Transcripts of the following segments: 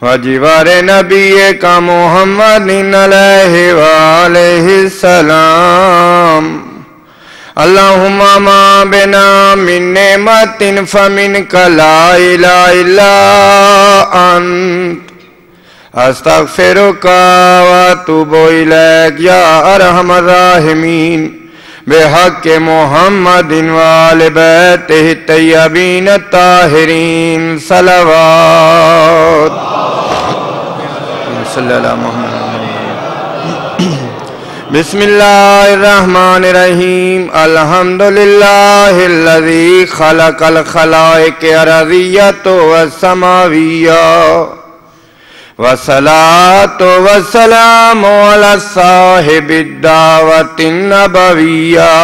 وجوار نبی کا محمد علیہ وآلہ السلام اللہم ما بنا من نعمت فمنک لا الہ الا انت استغفرک واتوب الیک یا ارحم الراحمین بحق محمد وآل بیتہ الطیبین الطاہرین صلوات صلی اللہ محمد بسم اللہ الرحمن الرحیم الحمدللہ الذی خلق الخلائق الارضیۃ والسماویہ والصلاة والسلام على صاحب الدعوة النبوية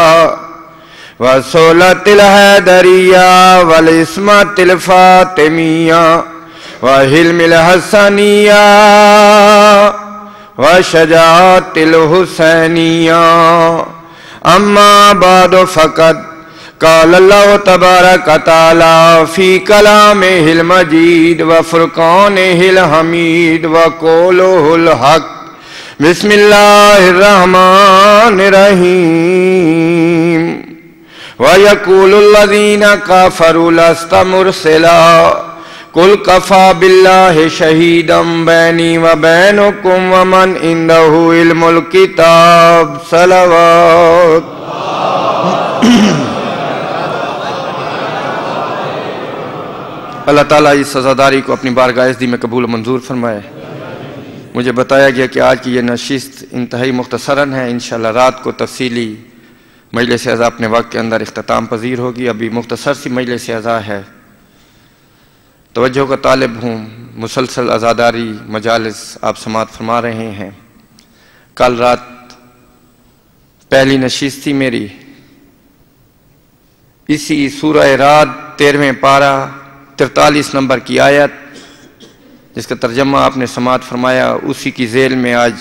وصولة الحیدریہ والعصمة الفاطمیہ وحلم الحسنیہ وشجاعت الحسینیہ اما بعد فقط قال اللہ تبارک تعالی فی کلامہ المجید وفرقانہ الحمید وقولہ الحق بسم اللہ الرحمن الرحیم وَيَقُولُ الَّذِينَ كَفَرُوا لَسْتَ مُرْسِلًا قُلْ كَفَى بِاللَّهِ شَهِيدًا بَيْنِي وَبَيْنَكُمْ وَمَنْ عِندَهُ عِلْمُ الْكِتَابِ صلوات اللہ تعالیٰ اس سزاداری کو اپنی بارگاہ عزت میں قبول و منظور فرمائے۔ مجھے بتایا گیا کہ آج کی یہ نشست انتہائی مختصراً ہے، انشاءاللہ رات کو تفصیلی مجلس اعزاء اپنے وقت کے اندر اختتام پذیر ہوگی۔ ابھی مختصر سی مجلس اعزاء ہے، توجہ کا طالب ہوں، مسلسل عزاداری مجالس آپ سماعت فرما رہے ہیں۔ کل رات پہلی نشست تھی میری، اسی سورہ رعد 13ویں پارہ 43 نمبر کی آیت جس کا ترجمہ آپ نے سماعت فرمایا، اسی کی ذیل میں آج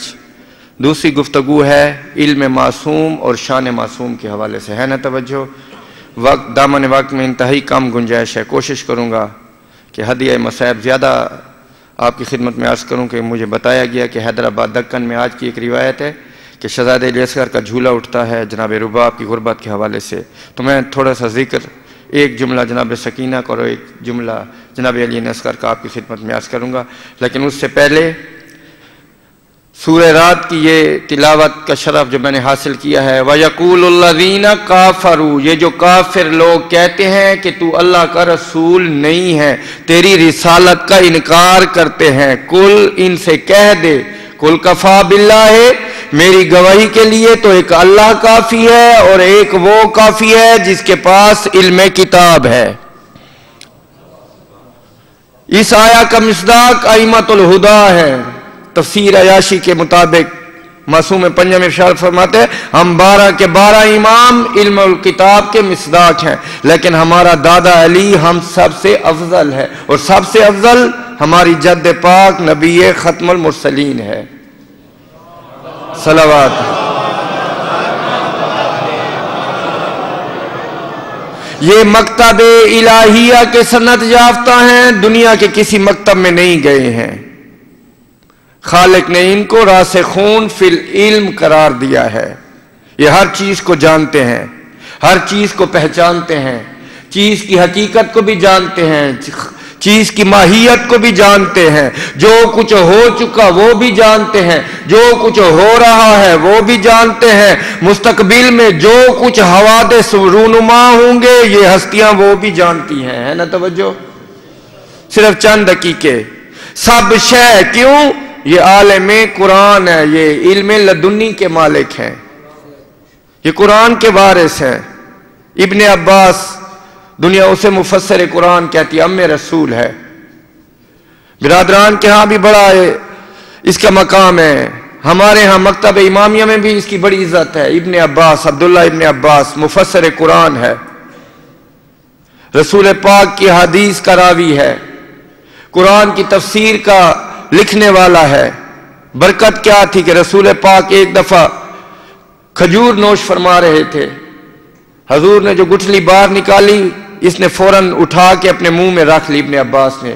دوسری گفتگو ہے، علم معصوم اور شان معصوم کے حوالے سے ہے نا توجہ۔ وقت دامن وقت میں انتہائی کم گنجائش ہے، کوشش کروں گا کہ ہدیہ مصائب زیادہ آپ کی خدمت میں عرض کروں کہ مجھے بتایا گیا کہ حیدرآباد دکن میں آج کی ایک روایت ہے کہ شہزادہ علی اصغر کا جھولا اٹھتا ہے جناب رباب کی غربت کے حوالے سے، تو میں تھوڑا سا ذکر ایک جملہ جناب سکینہ کا اور ایک جملہ جناب علی اصغر کا آپ کی خدمت میں عرض کروں گا، لیکن اس سے پہلے سورہ رعد کی یہ تلاوت کا شرف جو میں نے حاصل کیا ہے، وَيَقُولُ الَّذِينَ كَافَرُوا، یہ جو کافر لوگ کہتے ہیں کہ تو اللہ کا رسول نہیں ہے، تیری رسالت کا انکار کرتے ہیں، کل ان سے کہہ دے، کل کفا باللہ، میری گواہی کے لیے تو ایک اللہ کافی ہے اور ایک وہ کافی ہے جس کے پاس علم کتاب ہے۔ اس آیہ کا مصداق ائمۃ الہدیٰ ہے، تفسیر عیاشی کے مطابق معصوم پنجم ارشاد فرماتے ہیں ہم 12 کے 12 امام علم الکتاب کے مصداق ہیں، لیکن ہمارا دادا علی ہم سب سے افضل ہے اور سب سے افضل ہماری جد پاک نبی ختم المرسلین ہے، صلوات۔ یہ مکتب الہیہ کے سند یافتہ ہیں، دنیا کے کسی مکتب میں نہیں گئے ہیں، خالق نے ان کو راسخون فی العلم قرار دیا ہے، یہ ہر چیز کو جانتے ہیں، ہر چیز کو پہچانتے ہیں، چیز کی حقیقت کو بھی جانتے ہیں، چیز کی ماہیت کو بھی جانتے ہیں، جو کچھ ہو چکا وہ بھی جانتے ہیں، جو کچھ ہو رہا ہے وہ بھی جانتے ہیں، مستقبل میں جو کچھ حوادث رونما ہوں گے یہ ہستیاں وہ بھی جانتی ہیں، ہے نا توجہ۔ صرف چند دقیقے، سب شے کیوں؟ یہ عالم قرآن ہے، یہ علم لدنی کے مالک ہیں، یہ قرآن کے وارث ہیں۔ ابن عباس دنیا اسے مفسر قرآن کہتی ہے، ام رسول ہے، برادران کے ہاں بھی بڑا ہے اس کا مقام ہے، ہمارے ہاں مکتب امامیہ میں بھی اس کی بڑی عزت ہے۔ ابن عباس، عبداللہ ابن عباس مفسر قرآن ہے، رسول پاک کی حدیث کا راوی ہے، قرآن کی تفسیر کا لکھنے والا ہے۔ برکت کیا تھی کہ رسول پاک ایک دفعہ کھجور نوش فرما رہے تھے، حضور نے جو گٹھلی باہر نکالی اس نے فوراً اٹھا کے اپنے منہ میں رکھ لی ابن عباس نے،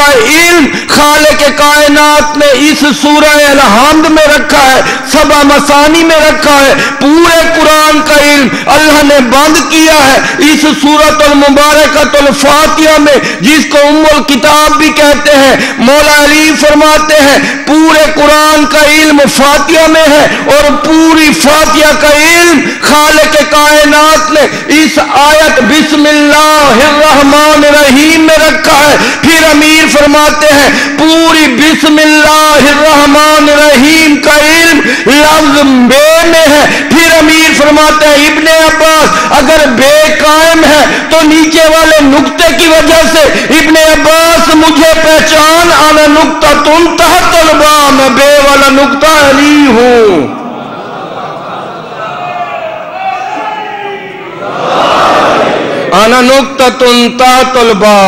کا علم خالق کائنات نے اس سورہ الحمد میں رکھا ہے، سبع مثانی میں رکھا ہے۔ پورے قرآن کا علم اللہ نے بند کیا ہے اس سورۃ المبارکۃ الفاتحہ میں، جس کو ام الکتاب بھی کہتے ہیں۔ مولا علی فرماتے ہیں پورے قرآن کا علم فاتحہ میں ہے، اور پوری فاتحہ کا علم خالق کائنات نے اس آیت بسم اللہ الرحمن الرحیم میں رکھا ہے۔ پھر امیر فرماتے ہیں پوری بسم اللہ الرحمن الرحیم کا علم لفظ بے میں ہے۔ پھر امیر فرماتے ہیں ابن عباس اگر بے قائم ہے تو نیچے والے نقطے کی وجہ سے ابن عباس مجھے پہچان، انا نقطہ تن تحت البا، میں بے والا نقطہ علی ہوں۔ انا نقطۃ تحت البا،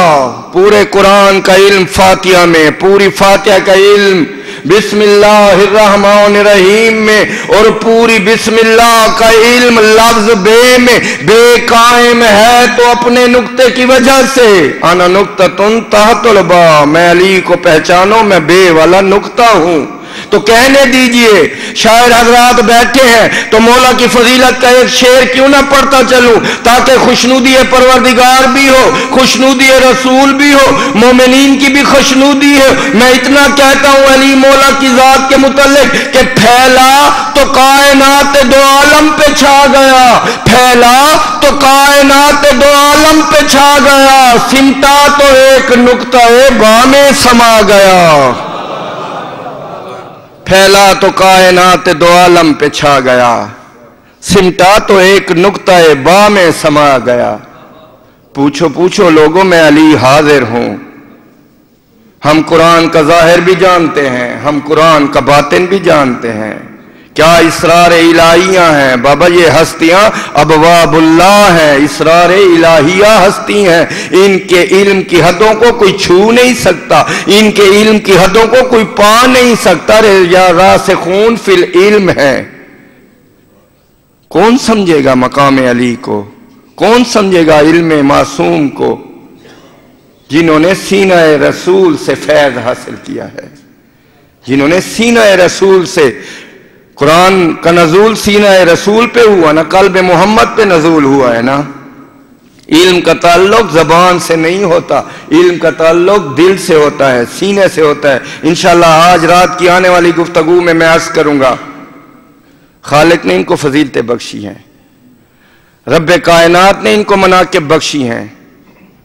پورے قرآن کا علم فاتحہ میں، پوری فاتحہ کا علم بسم اللہ الرحمن الرحیم میں، اور پوری بسم اللہ کا علم لفظ بے میں بے قائم ہے تو اپنے نقطے کی وجہ سے انا نقطۃ تحت البا، میں علی کو پہچانو میں بے والا نقطہ ہوں۔ تو کہنے دیجئے شاعر حضرات بیٹھے ہیں تو مولا کی فضیلت کا ایک شعر کیوں نہ پڑھتا چلوں، تاکہ خوشنودی پروردگار بھی ہو، خوشنودی رسول بھی ہو، مومنین کی بھی خوشنودی ہے۔ میں اتنا کہتا ہوں علی مولا کی ذات کے متعلق کہ پھیلا تو کائنات دو عالم پہ چھا گیا، پھیلا تو کائنات دو عالم پہ چھا گیا، سمٹا تو ایک نقطہ با میں سما گیا۔ پھیلا تو کائنات دو عالم پہ چھا گیا، سمٹا تو ایک نقطہ با میں سما گیا۔ پوچھو پوچھو لوگوں میں علی حاضر ہوں۔ ہم قرآن کا ظاہر بھی جانتے ہیں، ہم قرآن کا باطن بھی جانتے ہیں۔ کیا اسرار الہیہ ہیں بابا، یہ ہستیاں ابواب اللہ ہیں، اسرار الہیہ ہستی ہیں۔ ان کے علم کی حدوں کو کوئی چھو نہیں سکتا، ان کے علم کی حدوں کو کوئی پا نہیں سکتا۔ یا راسخون فی العلم ہے۔ کون سمجھے گا مقام علی کو، کون سمجھے گا علم معصوم کو، جنہوں نے سینہ رسول سے فیض حاصل کیا ہے، جنہوں نے سینہ رسول سے، قرآن کا نزول سینہ رسول پہ ہوا نا، قلب محمد پہ نزول ہوا ہے نا۔ علم کا تعلق زبان سے نہیں ہوتا، علم کا تعلق دل سے ہوتا ہے، سینے سے ہوتا ہے۔ انشاءاللہ آج رات کی آنے والی گفتگو میں عرض کروں گا، خالق نے ان کو فضیلتیں بخشی ہیں، رب کائنات نے ان کو مناقب بخشی ہیں۔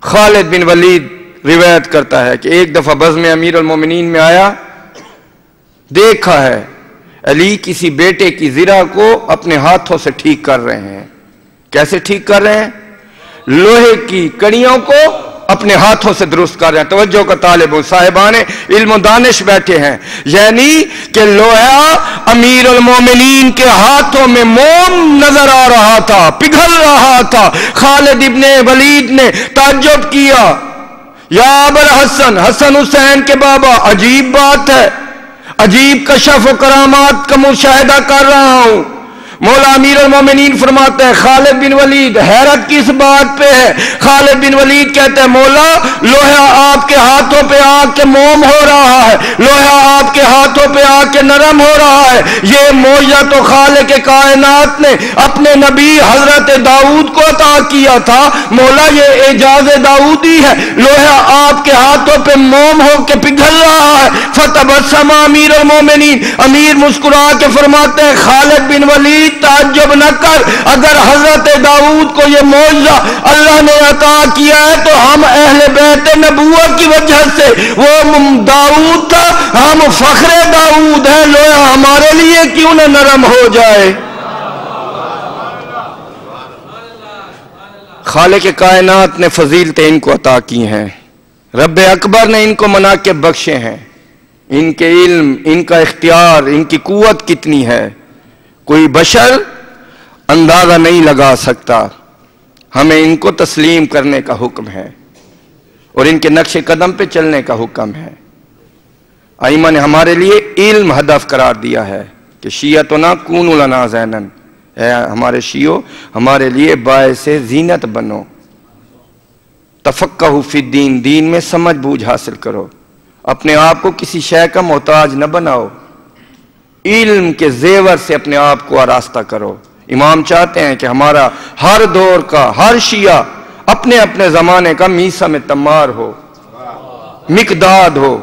خالد بن ولید روایت کرتا ہے کہ ایک دفعہ بزم امیر المومنین میں آیا، دیکھا ہے علی کسی بیٹے کی زرہ کو اپنے ہاتھوں سے ٹھیک کر رہے ہیں۔ کیسے ٹھیک کر رہے ہیں؟ لوہے کی کڑیوں کو اپنے ہاتھوں سے درست کر رہے ہیں۔ توجہ کا طالب ہوں، صاحبان علم و دانش بیٹھے ہیں، یعنی کہ لوہا امیر المومنین کے ہاتھوں میں موم نظر آ رہا تھا، پگھل رہا تھا۔ خالد ابن ولید نے تعجب کیا، یا ابوالحسن، حسن حسین کے بابا، عجیب بات ہے، عجیب کشف و کرامات کا مشاہدہ کر رہا ہوں۔ مولا امیر المومنین فرماتے ہیں خالد بن ولید حیرت کس بات پہ ہے؟ خالد بن ولید کہتے ہیں مولا لوہا آپ کے ہاتھوں پہ آ کے موم ہو رہا ہے، لوہا آپ کے ہاتھوں پہ آ کے نرم ہو رہا ہے۔ یہ معجزہ تو خالق کائنات نے اپنے نبی حضرت داؤد کو عطا کیا تھا، مولا یہ اعجاز داؤدی ہے، لوہا آپ کے ہاتھوں پہ موم ہو کے پگھل رہا ہے۔ فتبسم امیر المومنین، امیر مسکرا کے فرماتے ہیں خالد بن ولید تعجب نہ کر، اگر حضرت داؤد کو یہ معجزہ اللہ نے عطا کیا ہے تو ہم اہل بیت نبوت کی وجہ سے، وہ داؤد تھا، ہم فخر داؤد ہیں، لوہا ہمارے لیے کیوں نہ نرم ہو جائے۔ خالق کائنات نے فضیلتیں ان کو عطا کی ہیں، رب اکبر نے ان کو مناقب بخشے ہیں۔ ان کے علم، ان کا اختیار، ان کی قوت کتنی ہے کوئی بشر اندازہ نہیں لگا سکتا۔ ہمیں ان کو تسلیم کرنے کا حکم ہے اور ان کے نقش قدم پہ چلنے کا حکم ہے۔ ائمہ نے ہمارے لیے علم ہدف قرار دیا ہے کہ شیعتنا کونوا لنا زینا، اے ہمارے شیعو ہمارے لیے باعث زینت بنو، تفقہوا فی الدین، دین میں سمجھ بوجھ حاصل کرو۔ اپنے آپ کو کسی شے کا محتاج نہ بناؤ، علم کے زیور سے اپنے آپ کو آراستہ کرو۔ امام چاہتے ہیں کہ ہمارا ہر دور کا ہر شیعہ اپنے اپنے زمانے کا میسا میں تمار ہو، مقداد ہو،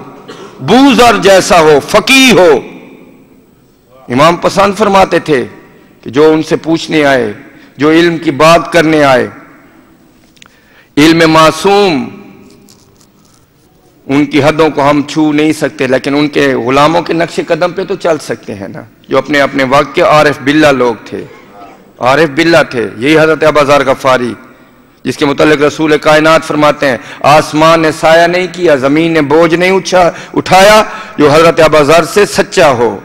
بوزر جیسا ہو، فقیہ ہو۔ امام پسند فرماتے تھے کہ جو ان سے پوچھنے آئے، جو علم کی بات کرنے آئے، علم معصوم، ان کی حدوں کو ہم چھو نہیں سکتے، لیکن ان کے غلاموں کے نقش قدم پہ تو چل سکتے ہیں نا، جو اپنے اپنے وقت کے عارف باللہ لوگ تھے، عارف باللہ تھے۔ یہی حضرت ابوذر غفاری، جس کے متعلق رسول کائنات فرماتے ہیں آسمان نے سایہ نہیں کیا، زمین نے بوجھ نہیں اٹھایا جو حضرت ابوذر سے سچا ہو۔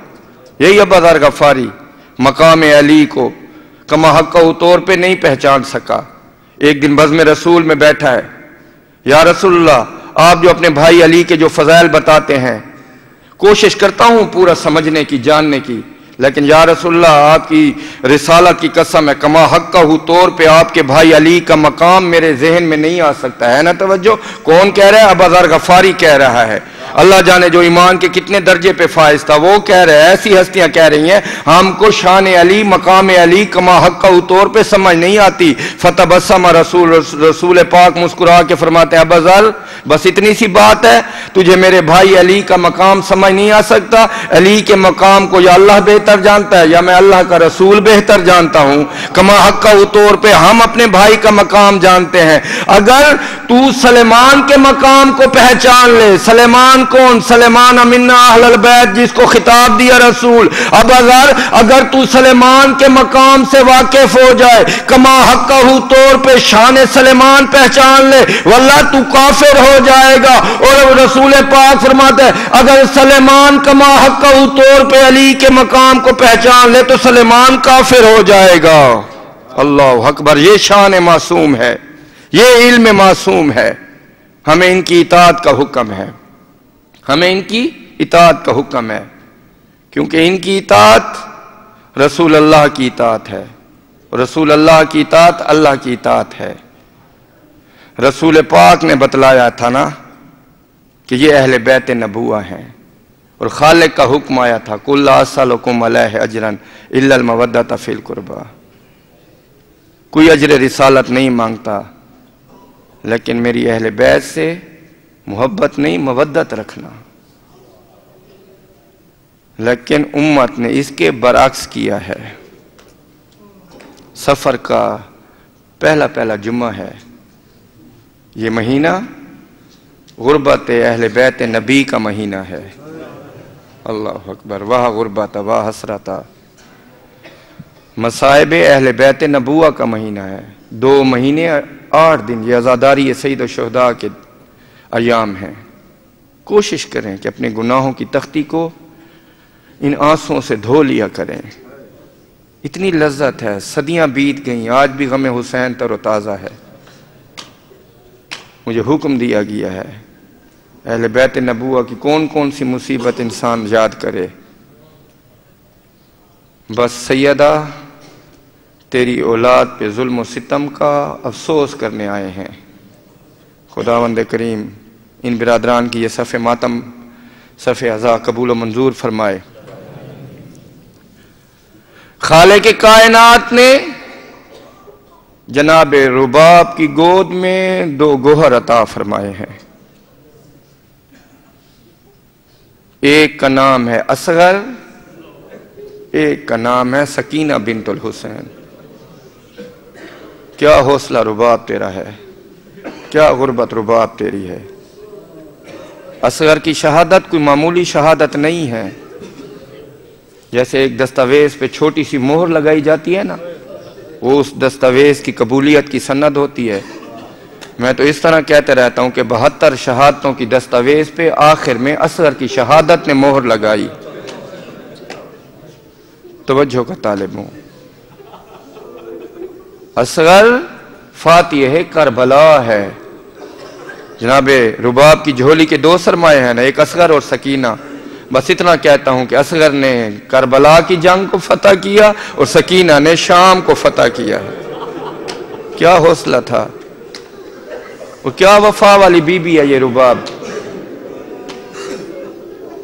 یہی ابوذر غفاری مقام علی کو کما حق طور پہ نہیں پہچان سکا۔ ایک دن بزم رسول میں بیٹھا ہے، یا رسول اللہ آپ جو اپنے بھائی علی کے جو فضائل بتاتے ہیں، کوشش کرتا ہوں پورا سمجھنے کی، جاننے کی، لیکن یا رسول اللہ آپ کی رسالت کی قسم ہے کما حق طور پہ آپ کے بھائی علی کا مقام میرے ذہن میں نہیں آ سکتا ہے نا۔ توجہ، کون کہہ رہا ہے؟ ابوذر غفاری کہہ رہا ہے۔ اللہ جانے جو ایمان کے کتنے درجے پہ فائز تھا، وہ کہہ رہے ہیں، ایسی ہستیاں کہہ رہی ہیں ہم کو شان علی، مقام علی کما حق طور پہ سمجھ نہیں آتی۔ فتبسم رسول پاک مسکرا کے فرماتے ہیں ابوذر بس اتنی سی بات ہے، تجھے میرے بھائی علی کا مقام سمجھ نہیں آ سکتا؟ علی کے مقام کو یا اللہ بہتر جانتا ہے یا میں اللہ کا رسول بہتر جانتا ہوں۔ کما حق طور پہ ہم اپنے بھائی کا مقام جانتے ہیں۔ اگر تو سلیمان کے مقام کو پہچان لے، سلیمان کون؟ سلیمان منا اہل البیت، جس کو خطاب دیا رسول۔ ابوذر اگر تو سلیمان کے مقام سے واقف ہو جائے، کما حق طور پہ شان سلیمان پہچان لے، واللہ تو کافر ہو جائے گا۔ اور رسول پاک فرماتے ہیں اگر سلیمان کما حق طور پہ علی کے مقام کو پہچان لے تو سلیمان کافر ہو جائے گا۔ اللہ اکبر، یہ شان معصوم ہے، یہ علم معصوم ہے۔ ہمیں ان کی اطاعت کا حکم ہے، ہمیں ان کی اطاعت کا حکم ہے، کیونکہ ان کی اطاعت رسول اللہ کی اطاعت ہے، رسول اللہ کی اطاعت اللہ کی اطاعت ہے۔ رسول پاک نے بتلایا تھا نا کہ یہ اہل بیت نبوہ ہیں، اور خالق کا حکم آیا تھا قُلْ لَا أَسْأَلُكُمْ عَلَيْهِ أَجْرًا إِلَّا الْمَوَدَّةَ فِي الْقُرْبَى۔ کوئی اجر رسالت نہیں مانگتا، لیکن میری اہل بیت سے محبت نہیں، مودت رکھنا۔ لیکن امت نے اس کے برعکس کیا ہے۔ سفر کا پہلا جمعہ ہے، یہ مہینہ غربت اہل بیت نبی کا مہینہ ہے۔ اللہ اکبر، واہ غربت واہ حسرت، مصائب اہل بیت نبوہ کا مہینہ ہے۔ 2 مہینے 8 دن یہ عزاداری سید الشہداء کے ایام ہیں۔ کوشش کریں کہ اپنے گناہوں کی تختی کو ان آنسوں سے دھو لیا کریں۔ اتنی لذت ہے، صدیاں بیت گئیں، آج بھی غم حسین تر و تازہ ہے۔ مجھے حکم دیا گیا ہے اہل بیت نبوہ کی کون کون سی مصیبت انسان یاد کرے۔ بس سیدہ تیری اولاد پہ ظلم و ستم کا افسوس کرنے آئے ہیں۔ خداوند کریم ان برادران کی یہ صف ماتم، صف عزا قبول و منظور فرمائے۔ خالق کائنات نے جناب رباب کی گود میں 2 گوہر عطا فرمائے ہیں۔ ایک کا نام ہے اصغر، ایک کا نام ہے سکینہ بنت الحسین۔ کیا حوصلہ رباب تیرا ہے، کیا غربت رباب تیری ہے۔ اصغر کی شہادت کوئی معمولی شہادت نہیں ہے۔ جیسے ایک دستاویز پہ چھوٹی سی مہر لگائی جاتی ہے نا، وہ اس دستاویز کی قبولیت کی سند ہوتی ہے۔ میں تو اس طرح کہتے رہتا ہوں کہ 72 شہادتوں کی دستاویز پہ آخر میں اصغر کی شہادت نے مہر لگائی۔ توجہ کا طالب ہوں۔ اصغر فاتح کربلا ہے۔ جناب رباب کی جھولی کے 2 سرمایہ ہیں نا، ایک اصغر اور سکینہ۔ بس اتنا کہتا ہوں کہ اصغر نے کربلا کی جنگ کو فتح کیا اور سکینہ نے شام کو فتح کیا ہے۔ کیا حوصلہ تھا، اور کیا وفا والی بی بی ہے یہ رباب۔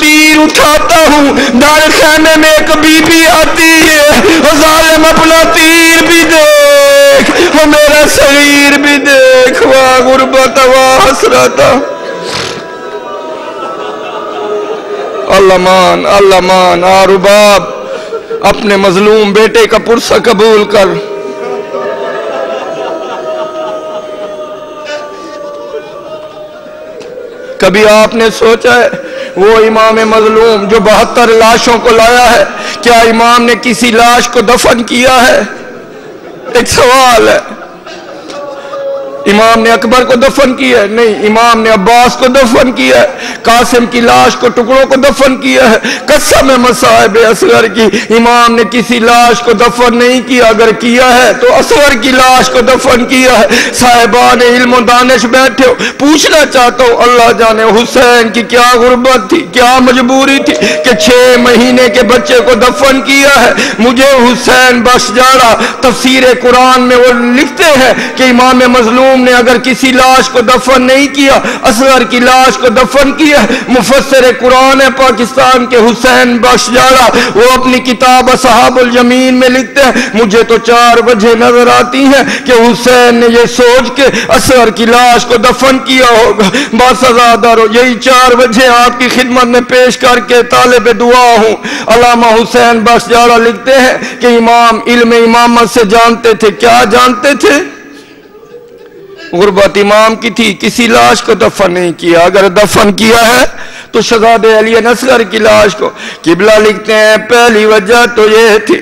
تیر اٹھاتا ہوں دار خیمے میں ایک بی بی آتی ہے، اور ظالم اپنا تیر بھی دیکھ اور میرا صغیر بھی دیکھ، واہ غربت واہ حسرت۔ اللہ مان اللہ مان، رباب اپنے مظلوم بیٹے کا پرسہ قبول کر۔ کبھی آپ نے سوچا ہے وہ امام مظلوم جو 72 لاشوں کو لایا ہے، کیا امام نے کسی لاش کو دفن کیا ہے؟ ایک سوال ہے۔ امام نے اکبر کو دفن کیا ہے؟ نہیں، امام نے عباس کو دفن کیا ہے، قاسم کی لاش کو ٹکڑوں کو دفن کیا ہے۔ قسم مصائب اصغر کی، امام نے کسی لاش کو دفن نہیں کیا، اگر کیا ہے تو اصغر کی لاش کو دفن کیا ہے۔ صاحبان علم و دانش بیٹھے ہو، پوچھنا چاہتا ہوں، اللہ جانے حسین کی کیا غربت تھی، کیا مجبوری تھی کہ 6 مہینے کے بچے کو دفن کیا ہے۔ مجھے حسین بخش جاڑا تفسیر قرآن میں وہ لکھتے ہیں کہ امام مظلوم نے اگر کسی لاش کو دفن نہیں کیا، اصغر کی لاش کو دفن کیا۔ مفسر قرآن پاکستان کے حسین بخش جاڑا وہ اپنی کتاب اصحاب الیمین میں لکھتے ہیں، مجھے تو 4 وجہ نظر آتی ہیں کہ حسین نے یہ سوچ کے اصغر کی لاش کو دفن کیا ہوگا۔ بس ازادارو، یہی 4 وجہ آپ کی خدمت میں پیش کر کے طالب دعا ہوں۔ علامہ حسین بخش جاڑا لکھتے ہیں کہ امام علم امامت سے جانتے تھے، کیا جانتے تھے؟ غربت امام کی تھی، کسی لاش کو دفن نہیں کیا، اگر دفن کیا ہے تو شہزادہ علی اصغر کی لاش کو۔ قبلہ لکھتے ہیں پہلی وجہ تو یہ تھی،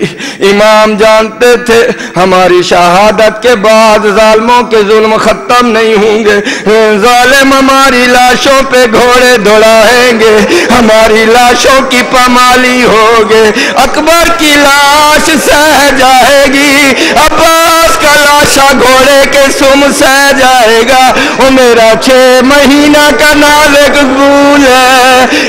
امام جانتے تھے ہماری شہادت کے بعد ظالموں کے ظلم ختم نہیں ہوں گے، ظالم ہماری لاشوں پہ گھوڑے دوڑائیں گے، ہماری لاشوں کی پامالی ہوگے، اکبر کی لاش سہ جائے گی، عباس کا لاشا گھوڑے کے سم سہ جائے گا، وہ میرا 6 مہینہ کا نازک قبول ہے،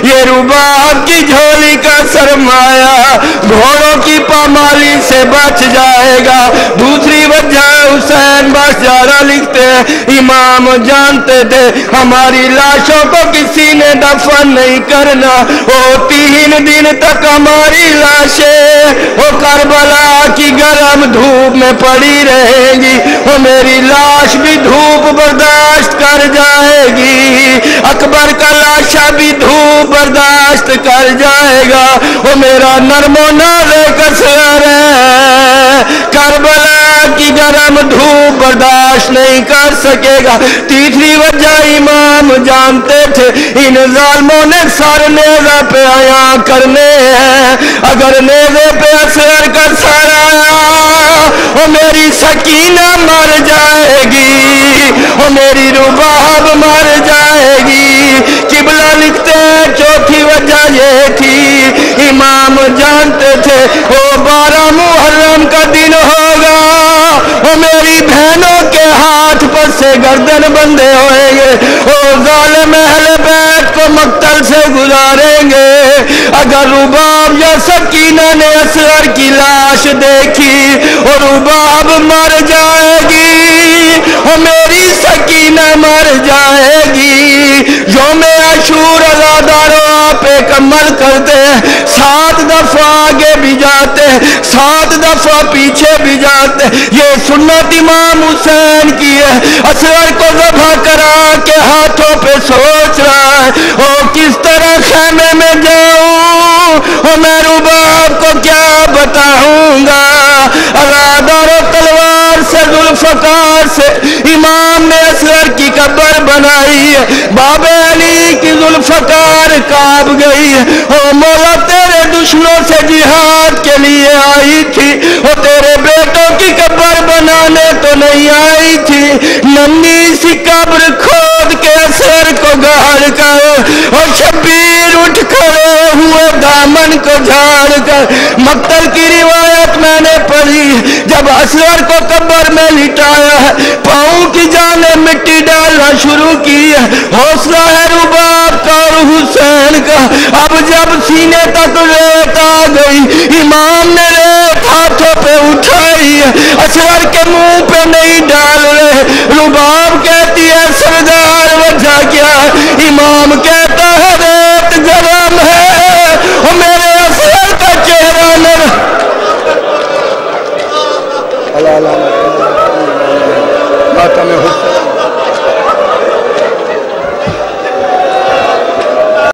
یہ رباب کی جھولی کا سرمایہ گھوڑوں کی پامالی سے بچ جائے گا۔ دوسری وجہ حسین بخش جاڑا لکھتے ہیں امام جانتے تھے ہماری لاشوں کو کسی نے دفن نہیں کرنا، وہ 3 دن تک ہماری لاشیں وہ کربلا کی گرم دھوپ میں پڑی رہے گی، وہ میری لاش بھی دھوپ برداشت کر جائے گی، اکبر کا لاشا بھی دھوپ برداشت کر جائے گا، وہ میرا نرم و نازک اصغر ہے، کربلا کی گرم دھوپ برداشت نہیں کر سکے گا۔ تیسری وجہ امام جانتے تھے ان ظالموں نے سر نیزہ پہ عیاں کرنے ہیں، اگر نیزے پہ اصغر کا سر آیا وہ میری سکینہ مر جائے گی، وہ میری رباب مر جائے گی۔ قبلہ لکھتے ہیں چوتھی وجہ یہ تھی امام جانتے تھے وہ 12 محرم کا دن ہوگا، وہ میری بہنوں کے ہاتھ پر سے گردن بندھے ہوئیں گے، وہ ظالم اہل بیت کو مقتل سے گزاریں گے۔ اگر رباب یا سکینہ نے اصغر کی لاش دیکھی اور رباب مر جائے گی، وہ میری سکینہ مر جائے گی۔ یوم عاشور ازادارو آپ ایک عمل کرتے ہیں، 7 دفعہ آگے بھی جاتے ہیں، 7 دفعہ پیچھے بھی جاتے ہیں، یہ سنت امام حسین کی ہے۔ اصغر کو ذبح کرا کے ہاتھوں پہ سوچ رہا ہے وہ کس طرح خیمے میں جاؤں، اور میں رباب کو کیا بتاؤں گا۔ ازادارو تلوار سے ذوالفقار سے امام نے اصغر کی قبر بنائی ہے، باب علی کی ذوالفقار کعب گئی ہے، او مولا تیرے دشمنوں سے جہاد کے لیے آئی تھی، وہ تیرے بیٹوں کی قبر بنانے تو نہیں آئی تھی، ننھی سی قبر کھود کے اصغر کو گاڑ کر، اور شبیر اٹھ کھڑے ہوئے دامن کو جھاڑ کر۔ مقتل کی روایت میں نے پڑھی، جب اصغر کو قبر میں لٹایا ہے، پاؤں کی جانب مٹی ڈالنا شروع کی ہے، حوصلہ ہے رباب کا اور حسین کا۔ اب جب سینے تک ریت آ گئی، امام نے ریت ہاتھوں پہ اٹھائی ہے، اصغر کے منہ پہ نہیں ڈال رہے۔ رباب کہتی ہے سردار وجہ امام کے